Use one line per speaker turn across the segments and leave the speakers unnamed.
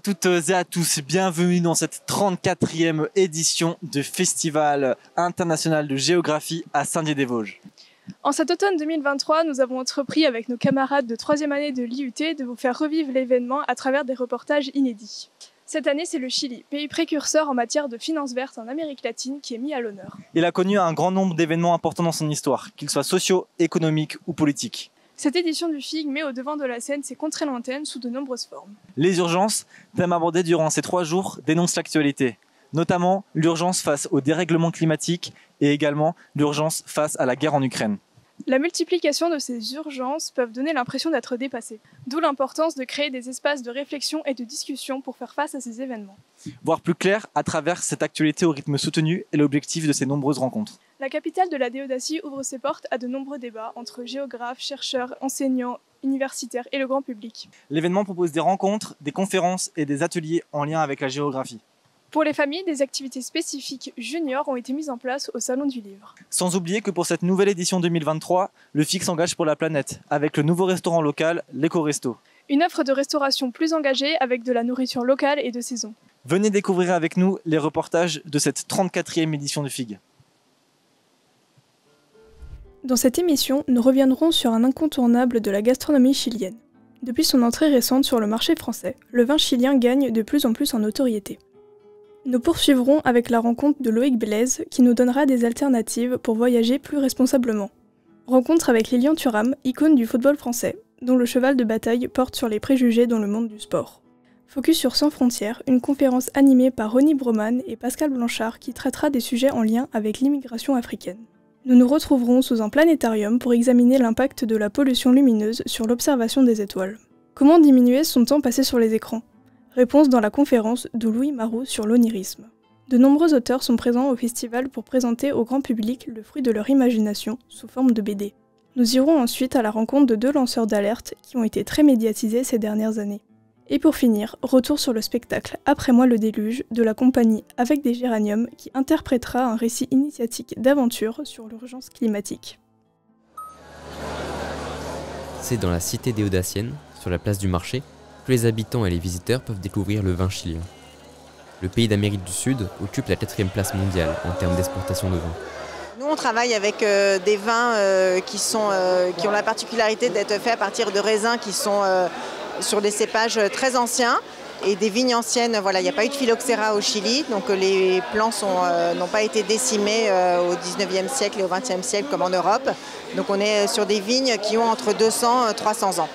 toutes et à tous, bienvenue dans cette 34e édition du Festival international de géographie à Saint-Dié-des-Vosges.
En cet automne 2023, nous avons entrepris avec nos camarades de 3e année de l'IUT de vous faire revivre l'événement à travers des reportages inédits. Cette année, c'est le Chili, pays précurseur en matière de finances vertes en Amérique latine, qui est mis à l'honneur.
Il a connu un grand nombre d'événements importants dans son histoire, qu'ils soient sociaux, économiques ou politiques.
Cette édition du FIG met au devant de la scène ses contrées lointaines sous de nombreuses formes.
Les urgences, thème abordé durant ces 3 jours, dénoncent l'actualité, notamment l'urgence face au dérèglement climatique et également l'urgence face à la guerre en Ukraine.
La multiplication de ces urgences peuvent donner l'impression d'être dépassées, d'où l'importance de créer des espaces de réflexion et de discussion pour faire face à ces événements.
Voir plus clair à travers cette actualité au rythme soutenu est l'objectif de ces nombreuses rencontres.
La capitale de la Déodacie ouvre ses portes à de nombreux débats entre géographes, chercheurs, enseignants, universitaires et le grand public.
L'événement propose des rencontres, des conférences et des ateliers en lien avec la géographie.
Pour les familles, des activités spécifiques juniors ont été mises en place au Salon du Livre.
Sans oublier que pour cette nouvelle édition 2023, le FIG s'engage pour la planète, avec le nouveau restaurant local, l'Eco-Resto.
Une offre de restauration plus engagée avec de la nourriture locale et de saison.
Venez découvrir avec nous les reportages de cette 34e édition du FIG.
Dans cette émission, nous reviendrons sur un incontournable de la gastronomie chilienne. Depuis son entrée récente sur le marché français, le vin chilien gagne de plus en plus en notoriété. Nous poursuivrons avec la rencontre de Loïc Blaise qui nous donnera des alternatives pour voyager plus responsablement. Rencontre avec Lilian Thuram, icône du football français, dont le cheval de bataille porte sur les préjugés dans le monde du sport. Focus sur Sans frontières, une conférence animée par Ronnie Broman et Pascal Blanchard qui traitera des sujets en lien avec l'immigration africaine. Nous nous retrouverons sous un planétarium pour examiner l'impact de la pollution lumineuse sur l'observation des étoiles. Comment diminuer son temps passé sur les écrans ? Réponse dans la conférence de Louis Marou sur l'onirisme. De nombreux auteurs sont présents au festival pour présenter au grand public le fruit de leur imagination sous forme de BD. Nous irons ensuite à la rencontre de 2 lanceurs d'alerte qui ont été très médiatisés ces dernières années. Et pour finir, retour sur le spectacle Après moi le déluge de la compagnie Avec des géraniums qui interprétera un récit initiatique d'aventure sur l'urgence climatique.
C'est dans la cité déodacienne, sur la place du marché, que les habitants et les visiteurs peuvent découvrir le vin chilien. Le pays d'Amérique du Sud occupe la 4e place mondiale en termes d'exportation de vin.
Nous, on travaille avec des vins qui ont la particularité d'être faits à partir de raisins qui sont sur des cépages très anciens et des vignes anciennes. Voilà, il n'y a pas eu de phylloxéra au Chili, donc les plants n'ont pas été décimés au 19e siècle et au 20e siècle comme en Europe. Donc on est sur des vignes qui ont entre 200 et 300 ans.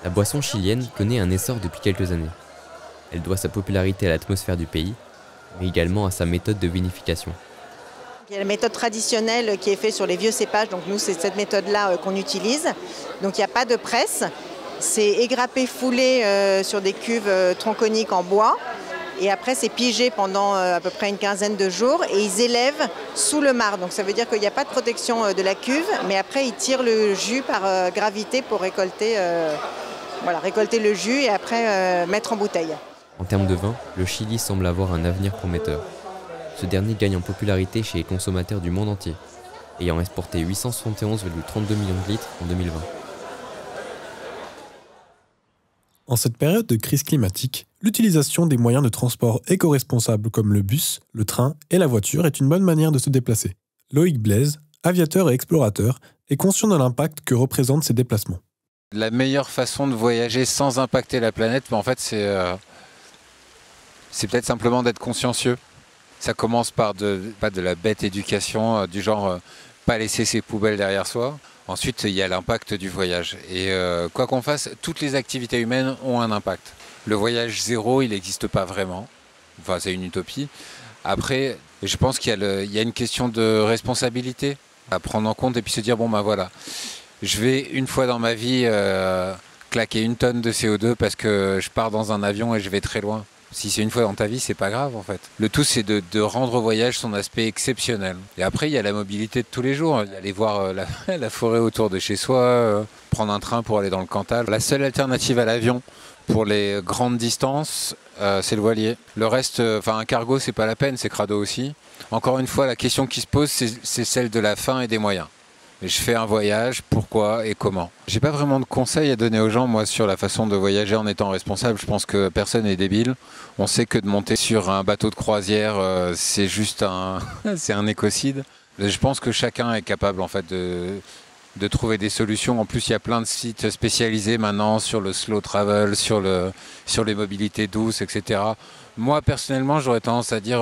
La boisson chilienne connaît un essor depuis quelques années. Elle doit sa popularité à l'atmosphère du pays, mais également à sa méthode de vinification.
Il y a la méthode traditionnelle qui est faite sur les vieux cépages, donc nous c'est cette méthode-là qu'on utilise. Donc il n'y a pas de presse, c'est égrappé, foulé sur des cuves tronconiques en bois. Et après c'est pigé pendant à peu près une quinzaine de jours et ils élèvent sous le marc. Donc ça veut dire qu'il n'y a pas de protection de la cuve, mais après ils tirent le jus par gravité pour récolter le jus et après mettre en bouteille.
En termes de vin, le Chili semble avoir un avenir prometteur. Ce dernier gagne en popularité chez les consommateurs du monde entier, ayant exporté 871,32 millions de litres en 2020.
En cette période de crise climatique, l'utilisation des moyens de transport éco-responsables comme le bus, le train et la voiture est une bonne manière de se déplacer. Loïc Blaise, aviateur et explorateur, est conscient de l'impact que représentent ces déplacements.
La meilleure façon de voyager sans impacter la planète, en fait, c'est peut-être simplement d'être consciencieux. Ça commence par pas de la bête éducation, du genre pas laisser ses poubelles derrière soi. Ensuite, il y a l'impact du voyage. Et quoi qu'on fasse, toutes les activités humaines ont un impact. Le voyage zéro, il n'existe pas vraiment. Enfin, c'est une utopie. Après, je pense qu'il y a une question de responsabilité à prendre en compte et puis se dire, bon ben voilà, je vais une fois dans ma vie claquer 1 tonne de CO2 parce que je pars dans un avion et je vais très loin. Si c'est une fois dans ta vie, c'est pas grave en fait. Le tout, c'est de rendre au voyage son aspect exceptionnel. Et après, il y a la mobilité de tous les jours. Aller voir la forêt autour de chez soi, prendre un train pour aller dans le Cantal. La seule alternative à l'avion pour les grandes distances, c'est le voilier. Le reste, un cargo, c'est pas la peine, c'est crado aussi. Encore une fois, la question qui se pose, c'est celle de la fin et des moyens. Mais je fais un voyage, pourquoi et comment. J'ai pas vraiment de conseils à donner aux gens, moi, sur la façon de voyager en étant responsable. Je pense que personne n'est débile. On sait que de monter sur un bateau de croisière, c'est juste c'est un écocide. Je pense que chacun est capable, en fait, de trouver des solutions. En plus, il y a plein de sites spécialisés maintenant sur le slow travel, sur les mobilités douces, etc. Moi, personnellement, j'aurais tendance à dire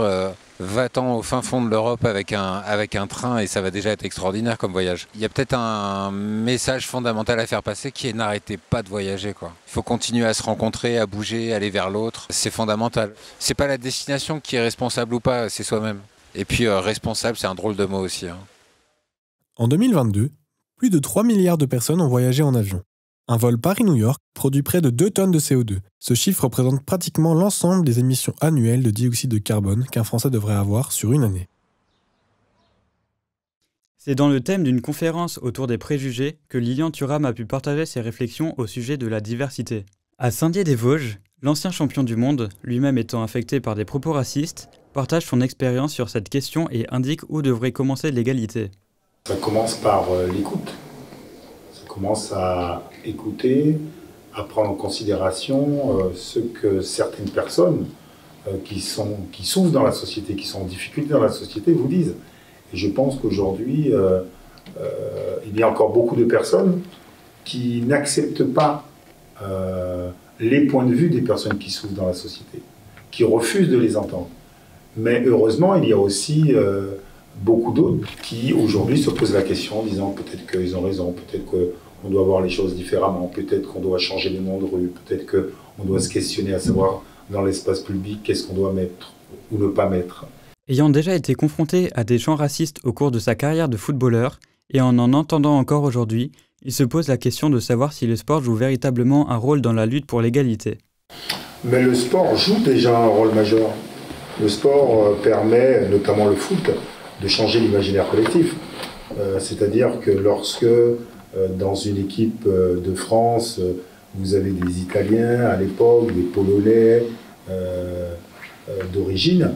va-t'en au fin fond de l'Europe avec un train et ça va déjà être extraordinaire comme voyage. Il y a peut-être un message fondamental à faire passer qui est n'arrêtez pas de voyager, quoi. Il faut continuer à se rencontrer, à bouger, aller vers l'autre. C'est fondamental. C'est pas la destination qui est responsable ou pas, c'est soi-même. Et puis responsable, c'est un drôle de mot aussi.
En 2022, plus de 3 milliards de personnes ont voyagé en avion. Un vol Paris-New York produit près de 2 tonnes de CO2. Ce chiffre représente pratiquement l'ensemble des émissions annuelles de dioxyde de carbone qu'un Français devrait avoir sur une année.
C'est dans le thème d'une conférence autour des préjugés que Lilian Thuram a pu partager ses réflexions au sujet de la diversité. À Saint-Dié-des-Vosges, l'ancien champion du monde, lui-même étant affecté par des propos racistes, partage son expérience sur cette question et indique où devrait commencer l'égalité.
Ça commence par l'écoute. Ça commence à écouter, à prendre en considération ce que certaines personnes qui souffrent dans la société, qui sont en difficulté dans la société, vous disent. Et je pense qu'aujourd'hui, il y a encore beaucoup de personnes qui n'acceptent pas les points de vue des personnes qui souffrent dans la société, qui refusent de les entendre. Mais heureusement, il y a aussi beaucoup d'autres qui aujourd'hui se posent la question en disant peut-être qu'ils ont raison, peut-être qu'on doit voir les choses différemment, peut-être qu'on doit changer les noms de rue, peut-être qu'on doit se questionner à savoir dans l'espace public qu'est-ce qu'on doit mettre ou ne pas mettre.
Ayant déjà été confronté à des chants racistes au cours de sa carrière de footballeur, et en entendant encore aujourd'hui, il se pose la question de savoir si le sport joue véritablement un rôle dans la lutte pour l'égalité.
Mais le sport joue déjà un rôle majeur. Le sport permet, notamment le foot, de changer l'imaginaire collectif. C'est-à-dire que lorsque, dans une équipe de France, vous avez des Italiens à l'époque, des Polonais d'origine,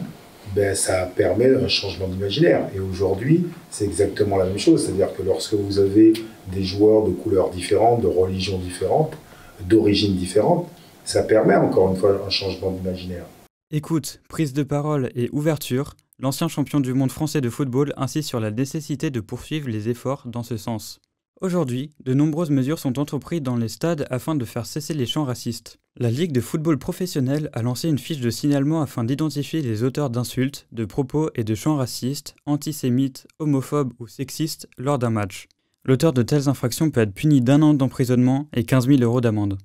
ben, ça permet un changement d'imaginaire. Et aujourd'hui, c'est exactement la même chose. C'est-à-dire que lorsque vous avez des joueurs de couleurs différentes, de religions différentes, d'origines différentes, ça permet encore une fois un changement d'imaginaire.
Écoute, prise de parole et ouverture, l'ancien champion du monde français de football insiste sur la nécessité de poursuivre les efforts dans ce sens. Aujourd'hui, de nombreuses mesures sont entreprises dans les stades afin de faire cesser les chants racistes. La Ligue de football professionnel a lancé une fiche de signalement afin d'identifier les auteurs d'insultes, de propos et de chants racistes, antisémites, homophobes ou sexistes lors d'un match. L'auteur de telles infractions peut être puni d'1 an d'emprisonnement et 15 000 € d'amende.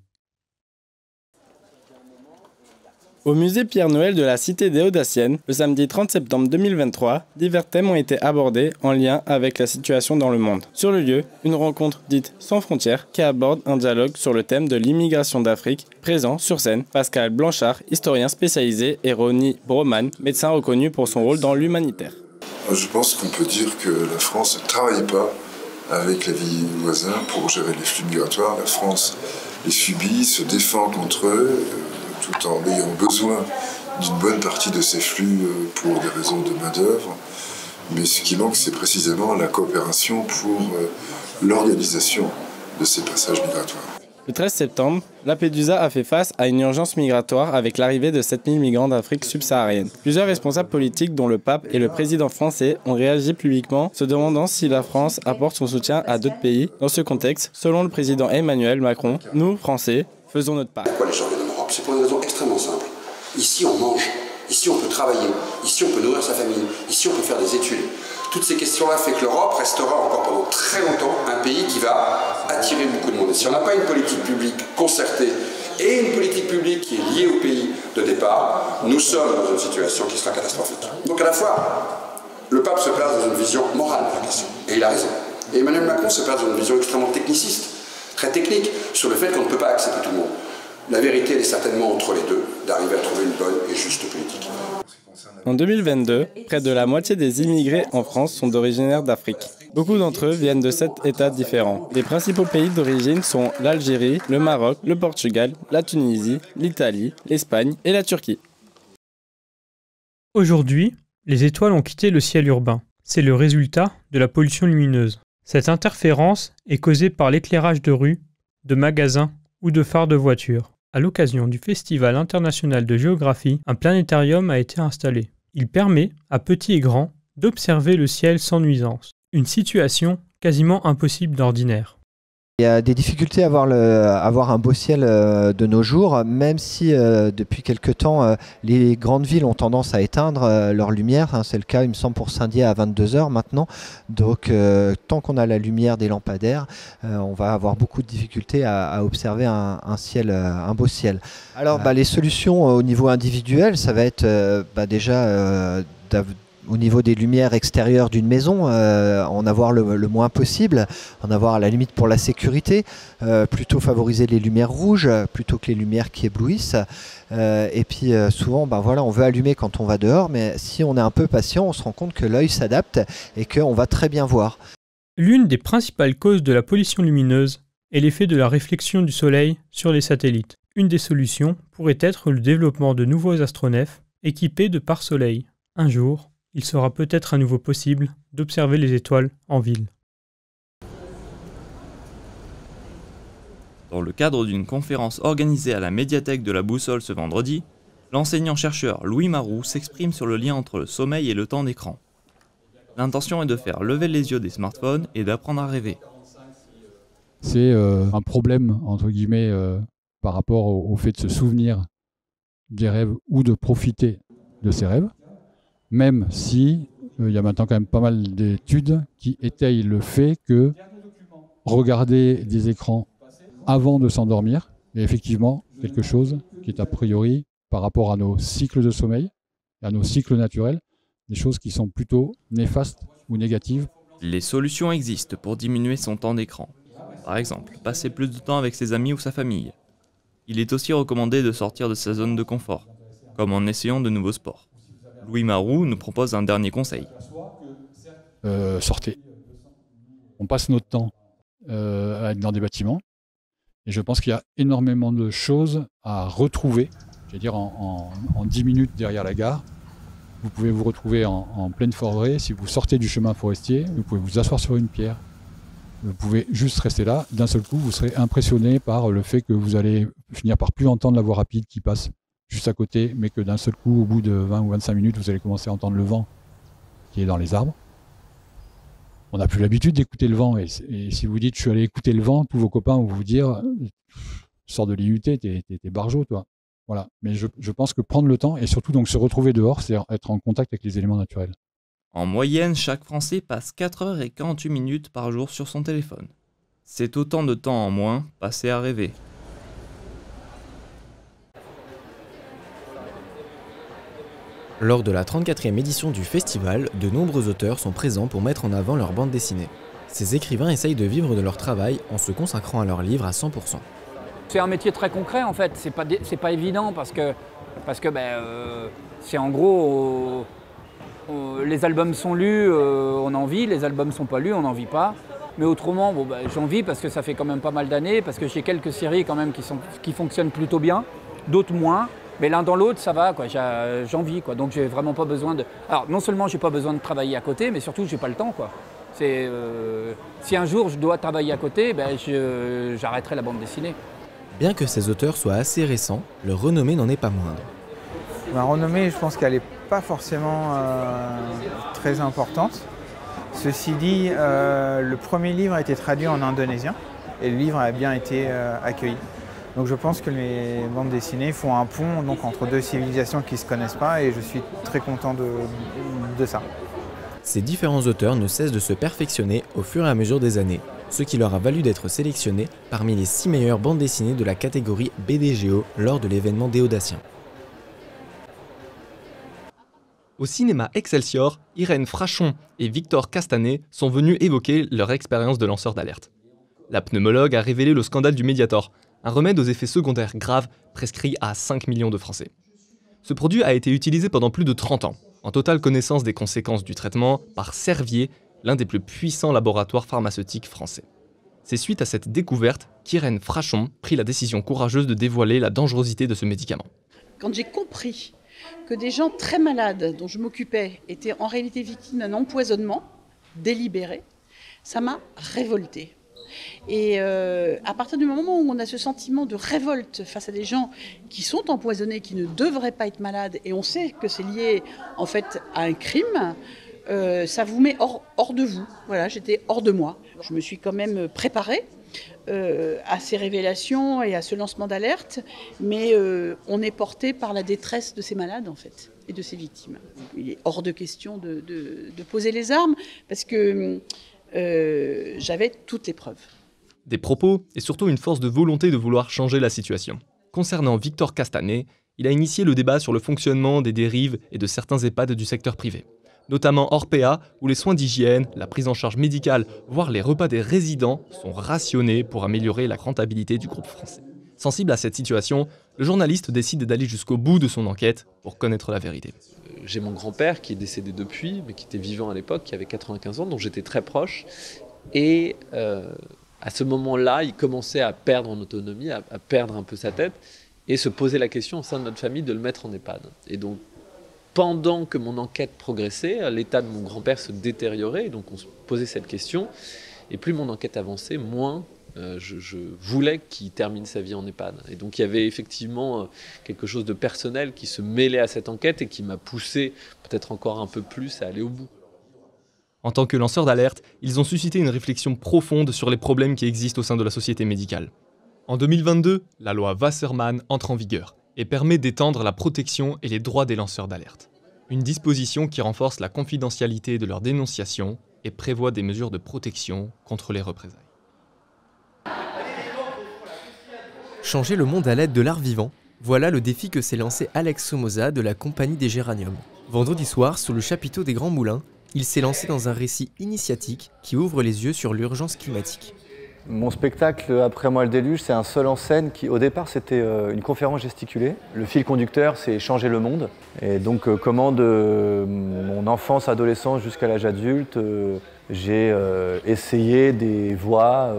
Au musée Pierre-Noël de la Cité des Audaciennes, le samedi 30 septembre 2023, divers thèmes ont été abordés en lien avec la situation dans le monde. Sur le lieu, une rencontre dite Sans frontières qui aborde un dialogue sur le thème de l'immigration d'Afrique. Présent sur scène, Pascal Blanchard, historien spécialisé, et Ronnie Broman, médecin reconnu pour son rôle dans l'humanitaire.
Je pense qu'on peut dire que la France ne travaille pas avec les pays voisins pour gérer les flux migratoires. La France les subit, se défend contre eux, tout en ayant besoin d'une bonne partie de ces flux pour des raisons de main-d'œuvre. Mais ce qui manque, c'est précisément la coopération pour l'organisation de ces passages migratoires.
Le 13 septembre, Lampedusa a fait face à une urgence migratoire avec l'arrivée de 7000 migrants d'Afrique subsaharienne. Plusieurs responsables politiques, dont le pape et le président français, ont réagi publiquement, se demandant si la France apporte son soutien à d'autres pays. Dans ce contexte, selon le président Emmanuel Macron, nous, Français, faisons notre part.
Pourquoi les gens viennent en Europe ? C'est pour une raison extrêmement simple. Ici, on mange. Ici, on peut travailler. Ici, on peut nourrir sa famille. Ici, on peut faire des études. Toutes ces questions-là font que l'Europe restera encore pendant très longtemps un pays qui va attirer beaucoup de monde. Et si on n'a pas une politique publique concertée et une politique publique qui est liée au pays de départ, nous sommes dans une situation qui sera catastrophique. Donc à la fois, le pape se place dans une vision morale de la question, et il a raison. Et Emmanuel Macron se place dans une vision extrêmement techniciste, très technique, sur le fait qu'on ne peut pas accepter tout le monde. La vérité, elle est certainement entre les deux, d'arriver à trouver une bonne et juste politique.
En 2022, près de la moitié des immigrés en France sont originaires d'Afrique. Beaucoup d'entre eux viennent de 7 États différents. Les principaux pays d'origine sont l'Algérie, le Maroc, le Portugal, la Tunisie, l'Italie, l'Espagne et la Turquie.
Aujourd'hui, les étoiles ont quitté le ciel urbain. C'est le résultat de la pollution lumineuse. Cette interférence est causée par l'éclairage de rues, de magasins ou de phares de voitures. À l'occasion du Festival international de géographie, un planétarium a été installé. Il permet, à petits et grands, d'observer le ciel sans nuisance. Une situation quasiment impossible d'ordinaire.
Il y a des difficultés à avoir un beau ciel de nos jours, même si depuis quelque temps, les grandes villes ont tendance à éteindre leur lumière. Hein, c'est le cas, il me semble, pour Saint-Dié à 22 h maintenant. Donc, tant qu'on a la lumière des lampadaires, on va avoir beaucoup de difficultés à observer un beau ciel. Alors, les solutions au niveau individuel, ça va être déjà au niveau des lumières extérieures d'une maison, en avoir le moins possible, en avoir à la limite pour la sécurité, plutôt favoriser les lumières rouges plutôt que les lumières qui éblouissent. Et puis souvent, on veut allumer quand on va dehors, mais si on est un peu patient, on se rend compte que l'œil s'adapte et qu'on va très bien voir.
L'une des principales causes de la pollution lumineuse est l'effet de la réflexion du soleil sur les satellites. Une des solutions pourrait être le développement de nouveaux astronefs équipés de pare-soleil. Un jour, il sera peut-être à nouveau possible d'observer les étoiles en ville.
Dans le cadre d'une conférence organisée à la médiathèque de la Boussole ce vendredi, l'enseignant-chercheur Louis Maroux s'exprime sur le lien entre le sommeil et le temps d'écran. L'intention est de faire lever les yeux des smartphones et d'apprendre à rêver.
C'est un problème, entre guillemets, par rapport au fait de se souvenir des rêves ou de profiter de ces rêves. Même si il y a maintenant quand même pas mal d'études qui étayent le fait que regarder des écrans avant de s'endormir est effectivement quelque chose qui est a priori, par rapport à nos cycles de sommeil, à nos cycles naturels, des choses qui sont plutôt néfastes ou négatives.
Les solutions existent pour diminuer son temps d'écran. Par exemple, passer plus de temps avec ses amis ou sa famille. Il est aussi recommandé de sortir de sa zone de confort, comme en essayant de nouveaux sports. Louis Maroux nous propose un dernier conseil.
Sortez. On passe notre temps à être dans des bâtiments. Et je pense qu'il y a énormément de choses à retrouver. Je veux dire, en 10 minutes derrière la gare, vous pouvez vous retrouver en pleine forêt. Si vous sortez du chemin forestier, vous pouvez vous asseoir sur une pierre. Vous pouvez juste rester là. D'un seul coup, vous serez impressionné par le fait que vous allez finir par plus entendre la voie rapide qui passe juste à côté, mais que d'un seul coup, au bout de 20 ou 25 minutes, vous allez commencer à entendre le vent qui est dans les arbres. On n'a plus l'habitude d'écouter le vent, et si vous dites « je suis allé écouter le vent », tous vos copains vont vous dire « sors de l'IUT, t'es barjot, toi ». Voilà. Mais je pense que prendre le temps, et surtout donc se retrouver dehors, c'est être en contact avec les éléments naturels.
En moyenne, chaque Français passe 4h48 minutes par jour sur son téléphone. C'est autant de temps en moins passé à rêver.
Lors de la 34e édition du festival, de nombreux auteurs sont présents pour mettre en avant leur bande dessinée. Ces écrivains essayent de vivre de leur travail en se consacrant à leurs livres à 100%.
C'est un métier très concret en fait, c'est pas évident parce que c'est en gros, les albums sont lus, on en vit, les albums sont pas lus, on n'en vit pas. Mais autrement, j'en vis parce que ça fait quand même pas mal d'années, parce que j'ai quelques séries quand même qui fonctionnent plutôt bien, d'autres moins. Mais l'un dans l'autre, ça va, quoi. J'en vis, quoi. Donc j'ai vraiment pas besoin de. Alors non seulement j'ai pas besoin de travailler à côté, mais surtout j'ai pas le temps, quoi. Si un jour je dois travailler à côté, j'arrêterai la bande dessinée.
Bien que ces auteurs soient assez récents, leur renommée n'en est pas moindre.
Ma renommée, je pense qu'elle n'est pas forcément très importante. Ceci dit, le premier livre a été traduit en indonésien et le livre a bien été accueilli. Donc je pense que les bandes dessinées font un pont donc, entre deux civilisations qui ne se connaissent pas et je suis très content de ça.
Ces différents auteurs ne cessent de se perfectionner au fur et à mesure des années, ce qui leur a valu d'être sélectionnés parmi les 6 meilleures bandes dessinées de la catégorie BDGO lors de l'événement déodacien.
Au cinéma Excelsior, Irène Frachon et Victor Castanet sont venus évoquer leur expérience de lanceur d'alerte. La pneumologue a révélé le scandale du Mediator, un remède aux effets secondaires graves prescrit à 5 millions de Français. Ce produit a été utilisé pendant plus de 30 ans, en totale connaissance des conséquences du traitement par Servier, l'un des plus puissants laboratoires pharmaceutiques français. C'est suite à cette découverte qu'Irène Frachon prit la décision courageuse de dévoiler la dangerosité de ce médicament.
Quand j'ai compris que des gens très malades dont je m'occupais étaient en réalité victimes d'un empoisonnement délibéré, ça m'a révoltée. Et à partir du moment où on a ce sentiment de révolte face à des gens qui sont empoisonnés, qui ne devraient pas être malades, et on sait que c'est lié en fait à un crime, ça vous met hors de vous. Voilà, j'étais hors de moi. Je me suis quand même préparée à ces révélations et à ce lancement d'alerte, mais on est porté par la détresse de ces malades en fait et de ces victimes. Il est hors de question de poser les armes parce que j'avais toutes les preuves.
Des propos et surtout une force de volonté de vouloir changer la situation. Concernant Victor Castanet, il a initié le débat sur le fonctionnement des dérives et de certains EHPAD du secteur privé, notamment Orpea, où les soins d'hygiène, la prise en charge médicale, voire les repas des résidents sont rationnés pour améliorer la rentabilité du groupe français. Sensible à cette situation, le journaliste décide d'aller jusqu'au bout de son enquête pour connaître la vérité.
J'ai mon grand-père qui est décédé depuis, mais qui était vivant à l'époque, qui avait 95 ans, dont j'étais très proche. Et à ce moment-là, il commençait à perdre en autonomie, à perdre un peu sa tête, et se poser la question au sein de notre famille de le mettre en EHPAD. Et donc, pendant que mon enquête progressait, l'état de mon grand-père se détériorait, et donc on se posait cette question. Et plus mon enquête avançait, moins je voulais qu'il termine sa vie en EHPAD. Et donc il y avait effectivement quelque chose de personnel qui se mêlait à cette enquête et qui m'a poussé peut-être encore un peu plus à aller au bout.
En tant que lanceurs d'alerte, ils ont suscité une réflexion profonde sur les problèmes qui existent au sein de la société médicale. En 2022, la loi Wasserman entre en vigueur et permet d'étendre la protection et les droits des lanceurs d'alerte. Une disposition qui renforce la confidentialité de leur dénonciation et prévoit des mesures de protection contre les représailles.
Changer le monde à l'aide de l'art vivant, voilà le défi que s'est lancé Alex Somoza de la Compagnie des Géraniums. Vendredi soir, sous le chapiteau des Grands Moulins, il s'est lancé dans un récit initiatique qui ouvre les yeux sur l'urgence climatique.
Mon spectacle Après moi le déluge, c'est un seul en scène qui, au départ, c'était une conférence gesticulée. Le fil conducteur, c'est changer le monde. Et donc, comment de mon enfance, adolescence jusqu'à l'âge adulte, j'ai essayé des voies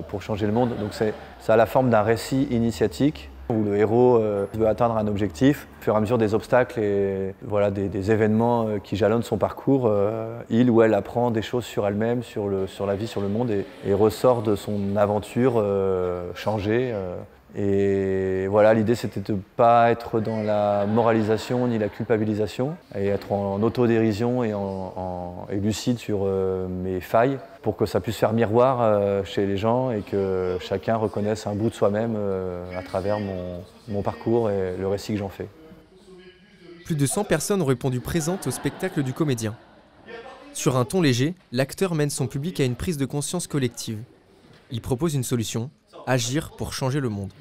pour changer le monde. Donc, ça a la forme d'un récit initiatique où le héros veut atteindre un objectif. Au fur et à mesure des obstacles et voilà, des événements qui jalonnent son parcours, il ou elle apprend des choses sur elle-même, sur la vie, sur le monde et ressort de son aventure changée. Et voilà, l'idée c'était de ne pas être dans la moralisation ni la culpabilisation et être en autodérision et lucide sur mes failles pour que ça puisse faire miroir chez les gens et que chacun reconnaisse un bout de soi-même à travers mon parcours et le récit que j'en fais.
Plus de 100 personnes ont répondu présentes au spectacle du comédien. Sur un ton léger, l'acteur mène son public à une prise de conscience collective. Il propose une solution, agir pour changer le monde.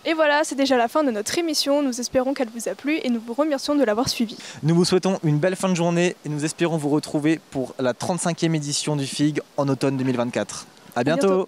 Et voilà, c'est déjà la fin de notre émission. Nous espérons qu'elle vous a plu et nous vous remercions de l'avoir suivi.
Nous vous souhaitons une belle fin de journée et nous espérons vous retrouver pour la 35e édition du FIG en automne 2024. À bientôt.